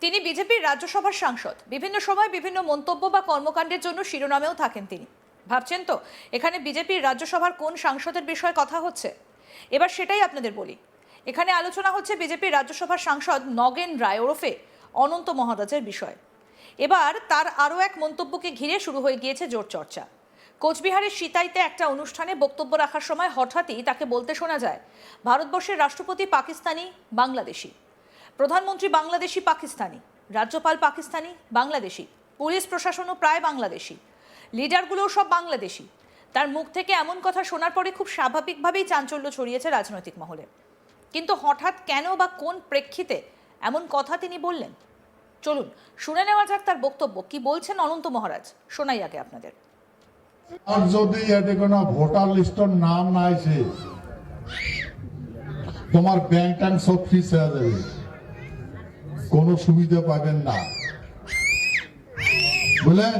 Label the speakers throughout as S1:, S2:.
S1: তিনি বিজেপির রাজ্যসভার সাংসদ। বিভিন্ন সময় বিভিন্ন মন্তব্য বা কর্মকাণ্ডের জন্য শিরোনামেও থাকেন তিনি। ভাবছেন তো এখানে বিজেপির রাজ্যসভার কোন সাংসদের বিষয়ে কথা হচ্ছে? এবার সেটাই আপনাদের বলি। এখানে আলোচনা হচ্ছে বিজেপির রাজ্যসভার সাংসদ নগেন রায় ওরফে অনন্ত মহারাজের বিষয়। এবার তার আরও এক মন্তব্যকে ঘিরে শুরু হয়ে গিয়েছে জোর চর্চা। কোচবিহারের সিতাইতে একটা অনুষ্ঠানে বক্তব্য রাখার সময় হঠাৎই তাকে বলতে শোনা যায়, ভারতবর্ষের রাষ্ট্রপতি পাকিস্তানি বাংলাদেশি, প্রধানমন্ত্রী বাংলাদেশি পাকিস্তানি, রাজ্যপাল পাকিস্তানি বাংলাদেশি, পুলিশ প্রশাসনও প্রায় বাংলাদেশি, লিডারগুলোও সব বাংলাদেশি। তার মুখ থেকে এমন কথা শোনার পরে খুব স্বাভাবিকভাবেই চাঞ্চল্য ছড়িয়েছে রাজনৈতিক মহলে। কিন্তু হঠাৎ কেন বা কোন প্রেক্ষিতে এমন কথা তিনি বললেন, চলুন শুনে নেওয়া যাক তার বক্তব্য। কি বলছেন অনন্ত মহারাজ, শোনাই আগে আপনাদের।
S2: আর যদি এতে কোনো ভোটার লিস্টের নাম না আসে, তোমার ব্যাংক ট্যাঙ্ক সব ফ্রিজ হয়ে যাবে, কোনো সুবিধা পাবেন না, বুঝলেন?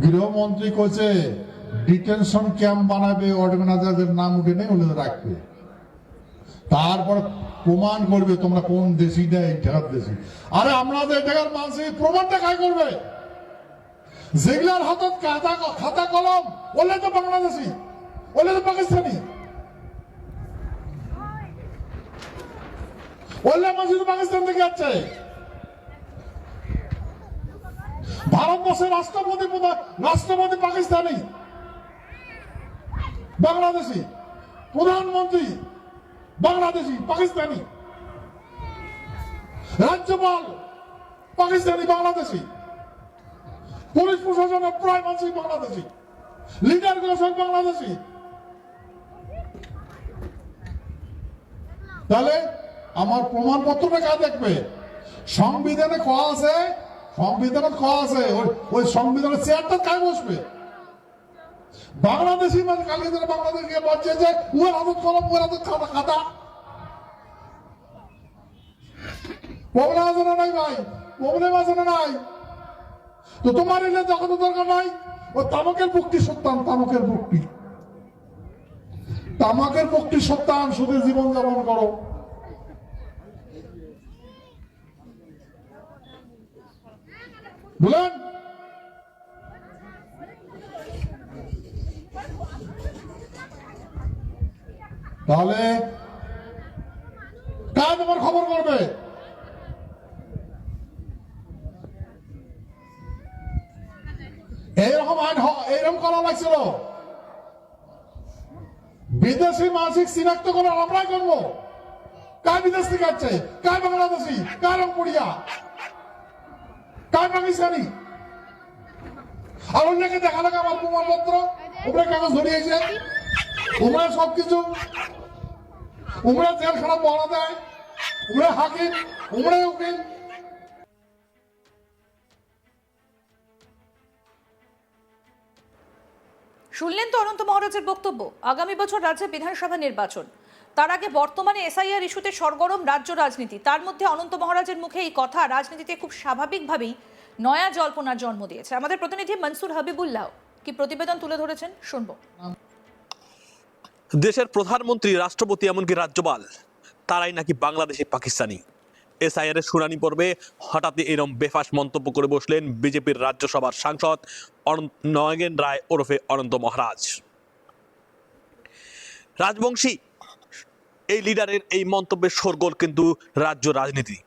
S2: গৃহমন্ত্রী কইছে ডিটেনশন ক্যাম্প বানাবে, অর্গানাইজারদের নাম উঠে নেই ওদের রাখবে, তারপর প্রমাণ করবে তোমরা কোন দেশি না এই টাকার দেশি। আরে আমাদের টাকার মানুষ প্রমাণটা কাজ করবে? যেগুলার হাতত খাতা কলম ওলে তো বাংলাদেশি, ওলে তো পাকিস্তানি, ওলে মানুষ তো পাকিস্তান থেকে যাচ্ছে। ভারতবর্ষের রাষ্ট্রপতি পাকিস্তানি, বাংলাদেশি, প্রধানমন্ত্রী বাংলাদেশি পাকিস্তানি, রাজ্যপাল পাকিস্তানি বাংলাদেশি, পুলিশ প্রশাসনের প্রায় মানুষই বাংলাদেশি, লিডার গুলো সব বাংলাদেশি। তাহলে আমার প্রমাণপত্রটা কাজ দেখবে? সংবিধানে কয়া আছে, ওই সংবিধানের চেয়ারটা কাজ বসবে। বাংলাদেশি মানে কালকে যারা বাংলাদেশকে বলছে যে উয়ার হাতত কলম, উয়ার হাতত খাতা, প্রবলেম আছে না নাই ভাই? প্রবলেম আছে না নাই? তো তোমার এলে যখন দরকার নাই, ও তামাকের মুক্তি সত্তান, তামাকের মুক্তি সত্তান, সুখে জীবন যাপন করো। বুঝলেন? তাহলে কাজ তোমার খবর করবে? এইরকম আইন এইরকম করা লাগছিল। বিদেশি মানসিক চিনাক্ত করে আমরাই করবো। কার বিদেশ থেকে আসছে, কার বাংলাদেশি, কার রংপুরিয়া, কার পাকিস্তানি। আর অন্যকে দেখা লাগে আমার প্রমাণপত্র, উপরে কাগজ ধরিয়েছে, উমরা সবকিছু, উমরা জেলখানা পড়া দেয়, উমরা হাকিম, উমরা উকিল।
S1: শুনলেন তো অনন্ত মহারাজের বক্তব্য। আগামী বছর রাজ্যে বিধানসভা নির্বাচন, তার আগে বর্তমানে এসআইআর ইস্যুতে সরগরম রাজ্য রাজনীতি। তার মধ্যে অনন্ত মহারাজের মুখে এই কথা রাজনীতিতে খুব স্বাভাবিকভাবেই নয়া জল্পনার জন্ম দিয়েছে। আমাদের প্রতিনিধি মনসুর হাবিবুল্লাহ কি প্রতিবেদন তুলে ধরেছেন, শুনবো।
S3: দেশের প্রধানমন্ত্রী, রাষ্ট্রপতি, এমনকি রাজ্যপাল তারাই নাকি বাংলাদেশি পাকিস্তানি। এসআইআর এর শুনানি পর্বে হঠাৎই এরম বেফাস মন্তব্য করে বসলেন বিজেপির রাজ্যসভার সাংসদ নগেন রায় ওরফে অনন্ত মহারাজ। রাজবংশী এই লিডারের এই মন্তব্যের শোরগোল কিন্তু রাজ্য রাজনীতি।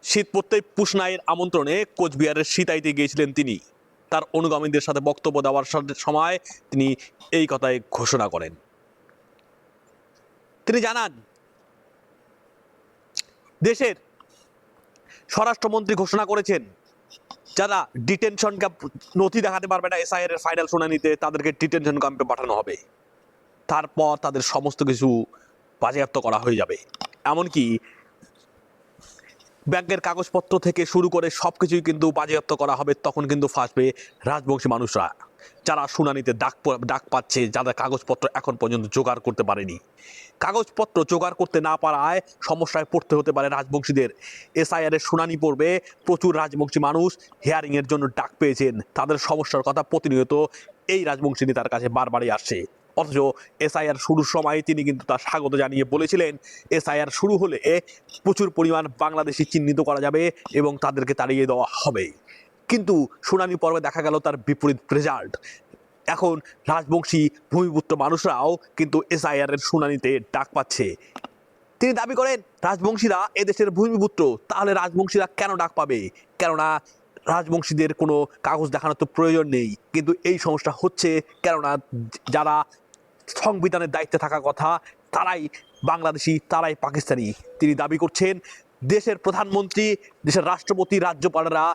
S3: শীত পড়তেই পুষ্নায়ের আমন্ত্রণে কোচবিহারের সিতাইতে গিয়েছিলেন তিনি। তার অনুগামীদের সাথে বক্তব্য দেওয়ার সময় তিনি এই কথাই ঘোষণা করেন। তিনি জানান, দেশের স্বরাষ্ট্রমন্ত্রী ঘোষণা করেছেন যারা ডিটেনশন ক্যাম্প নথি দেখাতে পারবে না এসআইআর এর ফাইনাল শুনানিতে, তাদেরকে ডিটেনশন ক্যাম্পে পাঠানো হবে। তারপর তাদের সমস্ত কিছু বাজেয়াপ্ত করা হয়ে যাবে, এমনকি ব্যাংকের কাগজপত্র থেকে শুরু করে সবকিছুই কিন্তু বাজেয়াপ্ত করা হবে। তখন কিন্তু ফাঁসবে রাজবংশী মানুষরা, যারা শুনানিতে ডাক পাচ্ছে, যাদের কাগজপত্র এখন পর্যন্ত জোগাড় করতে পারেনি। কাগজপত্র জোগাড় করতে না পারায় সমস্যায় পড়তে হতে পারে রাজবংশীদের। এসআইআর এর শুনানি পড়বে, প্রচুর রাজবংশী মানুষ হিয়ারিং এর জন্য ডাক পেয়েছেন। তাদের সমস্যার কথা প্রতিনিয়ত এই রাজবংশী নেতার কাছে বারবারই আসছে। অথচ এসআইআর শুরুর সময় তিনি কিন্তু তার স্বাগত জানিয়ে বলেছিলেন এসআইআর শুরু হলে প্রচুর পরিমাণ বাংলাদেশি চিহ্নিত করা যাবে এবং তাদেরকে তাড়িয়ে দেওয়া হবে। কিন্তু শুনানি পর্বে দেখা গেল তার বিপরীত রেজাল্ট। এখন রাজবংশী ভূমিপুত্র মানুষরাও কিন্তু এসআইআর এর শুনানিতে ডাক পাচ্ছে। তিনি দাবি করেন রাজবংশীরা এদেশের ভূমিপুত্র, তাহলে রাজবংশীরা কেন ডাক পাবে? কেননা রাজবংশীদের কোনো কাগজ দেখানোর তো প্রয়োজন নেই। কিন্তু এই সমস্যা হচ্ছে কেননা যারা সংবিধানের দায়িত্বে থাকা কথা তারাই বাংলাদেশি, তারাই পাকিস্তানি। তিনি দাবি করছেন দেশের প্রধানমন্ত্রী, দেশের রাষ্ট্রপতি, রাজ্যপালরা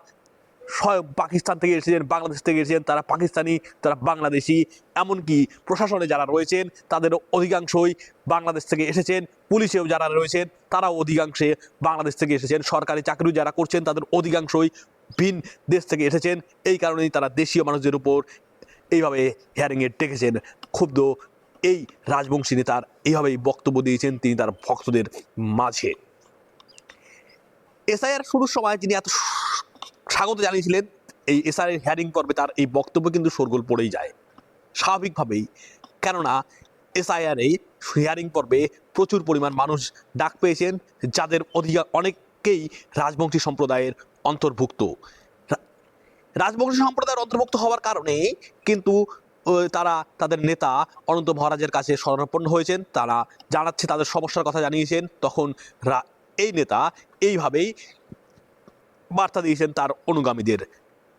S3: স্বয়ং পাকিস্তান থেকে এসেছেন, বাংলাদেশ থেকে এসেছেন, তারা পাকিস্তানি, তারা বাংলাদেশি। এমনকি প্রশাসনে যারা রয়েছেন তাদের অধিকাংশই বাংলাদেশ থেকে এসেছেন, পুলিশেও যারা রয়েছেন তারাও অধিকাংশে বাংলাদেশ থেকে এসেছেন, সরকারি চাকরি যারা করছেন তাদের অধিকাংশই ভিন দেশ থেকে এসেছেন। এই কারণেই তারা দেশীয় মানুষদের উপর এইভাবে হিয়ারিংয়ে ডেকেছেন। ক্ষুব্ধ এই রাজবংশী নেতার এইভাবেই বক্তব্য দিয়েছেন তিনি তার ভক্তদের মাঝে। এসআইআর শুরুর সময় যিনি এত স্বাগত জানিয়েছিলেন, এই এসআইআর হিয়ারিং পর্বে তার এই বক্তব্য কিন্তু শোরগোল পড়েই যায় স্বাভাবিকভাবেই। কেননা এসআইআর এই হিয়ারিং পর্বে প্রচুর পরিমাণ মানুষ ডাক পেয়েছেন, যাদের অনেকেই রাজবংশী সম্প্রদায়ের অন্তর্ভুক্ত। রাজবংশী সম্প্রদায়ের অন্তর্ভুক্ত হওয়ার কারণে কিন্তু তারা তাদের নেতা অনন্ত মহারাজের কাছে শরণাপন্ন হয়েছেন। তারা জানাচ্ছে তাদের সমস্যার কথা জানিয়েছেন। তখন এই নেতা এইভাবেই বার্তা দিয়েছেন তার অনুগামীদের।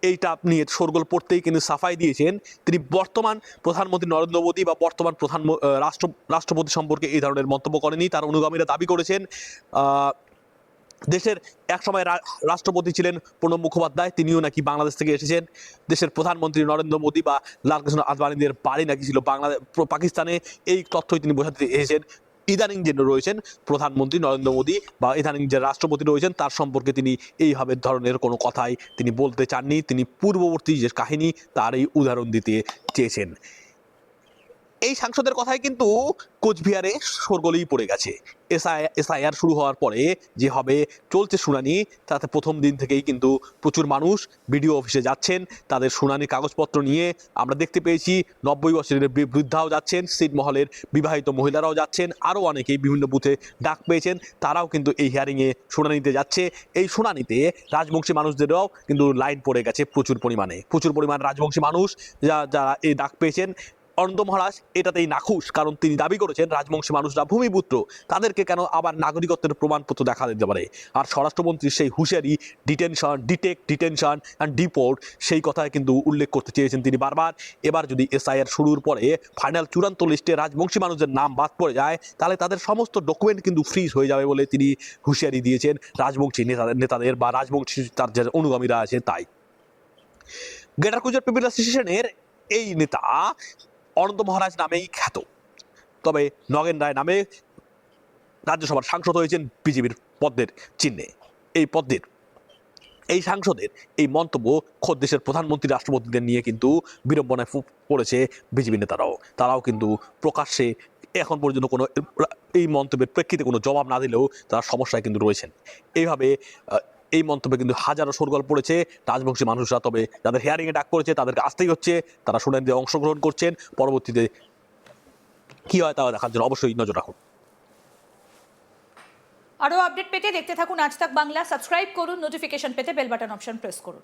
S3: এইটা নিয়ে শোরগোল পড়তেই কিন্তু সাফাই দিয়েছেন তিনি বর্তমান প্রধানমন্ত্রী নরেন্দ্র মোদী বা বর্তমান রাষ্ট্রপতি সম্পর্কে এই ধরনের মন্তব্য করেনি। তার অনুগামীরা দাবি করেছেন দেশের একসময় রাষ্ট্রপতি ছিলেন প্রণব মুখোপাধ্যায়, তিনিও নাকি বাংলাদেশ থেকে এসেছেন। দেশের প্রধানমন্ত্রী নরেন্দ্র মোদী বা লালকৃষ্ণ আদবানীদের বাড়ি নাকি ছিল পাকিস্তানে। এই তথ্যই তিনি বোঝাতে এসেছেন। ইদানিং যে রয়েছেন প্রধানমন্ত্রী নরেন্দ্র মোদী বা ইদানিং যে রাষ্ট্রপতি রয়েছেন তার সম্পর্কে তিনি এইভাবে ধরনের কোনো কথাই তিনি বলতে চাননি। তিনি পূর্ববর্তী যে কাহিনী তার এই উদাহরণ দিতে চেয়েছেন। এই সাংসদের কথাই কিন্তু কোচবিহারে শোরগোলেই পড়ে গেছে। এসআইআর শুরু হওয়ার পরে যে হবে চলছে শুনানি, তাতে প্রথম দিন থেকেই কিন্তু প্রচুর মানুষ বিডিও অফিসে যাচ্ছেন তাদের শুনানি কাগজপত্র নিয়ে। আমরা দেখতে পেয়েছি 90 বছরের বৃদ্ধাও যাচ্ছেন, ছিটমহলের বিবাহিত মহিলারাও যাচ্ছেন, আরও অনেকেই বিভিন্ন বুথে ডাক পেয়েছেন, তারাও কিন্তু এই হিয়ারিংয়ে শুনানিতে যাচ্ছে। এই শুনানিতে রাজবংশী মানুষদেরও কিন্তু লাইন পড়ে গেছে প্রচুর পরিমাণ রাজবংশী মানুষ যারা এই ডাক পেয়েছেন। অনন্ত মহারাজ এটাতেই নাখুশ, কারণ তিনি দাবি করেছেন রাজবংশী মানুষরা ভূমিপুত্র, তাদেরকে কেন আবার নাগরিকত্বের প্রমাণপত্র দেখা দিতে পারে। আর স্বরাষ্ট্রমন্ত্রীর সেই হুঁশিয়ারি ডিটেনশন অ্যান্ড ডিপোর্ট, সেই কথায় কিন্তু উল্লেখ করতে চেয়েছেন তিনি বারবার। এবার যদি এসআইআর শুরুর পরে ফাইনাল চূড়ান্ত লিস্টে রাজবংশী মানুষদের নাম বাদ পড়ে যায় তাহলে তাদের সমস্ত ডকুমেন্ট কিন্তু ফ্রিজ হয়ে যাবে বলে তিনি হুঁশিয়ারি দিয়েছেন রাজবংশী নেতাদের বা রাজবংশী তার যে অনুগামীরা আছে তাই। গ্রেটার কুচবিহার পিপল অ্যাসোসিয়েশনের এই নেতা অনন্ত মহারাজ নামেই খ্যাত, তবে নগেন রায় নামে রাজ্যসভার সাংসদ হয়েছেন বিজেপির পদ্মের চিহ্নে। এই সাংসদের এই মন্তব্য খোদ দেশের প্রধানমন্ত্রী রাষ্ট্রপতিদের নিয়ে কিন্তু বিড়ম্বনায় পড়েছে বিজেপি তারাও কিন্তু প্রকাশ্যে এখন পর্যন্ত কোনো এই মন্তব্যের প্রেক্ষিতে কোনো জবাব না দিলেও তারা সমস্যায় কিন্তু রয়েছেন। এইভাবে এই মন্তব্যে কিন্তু হাজারো শোরগোল পড়েছে রাজবংশী মানুষরা। তবে যাদের হিয়ারিংয়ে ডাক পড়েছে তাদেরকে আসতেই হচ্ছে, তারা শুনানিতে অংশগ্রহণ করছেন। পরবর্তীতে কি হয় তা দেখার জন্য অবশ্যই নজর রাখুন।
S1: আরও আপডেট পেতে দেখতে থাকুন আজ তাক বাংলা। সাবস্ক্রাইব করুন, নোটিফিকেশন পেতে বেল বাটন অপশন প্রেস করুন।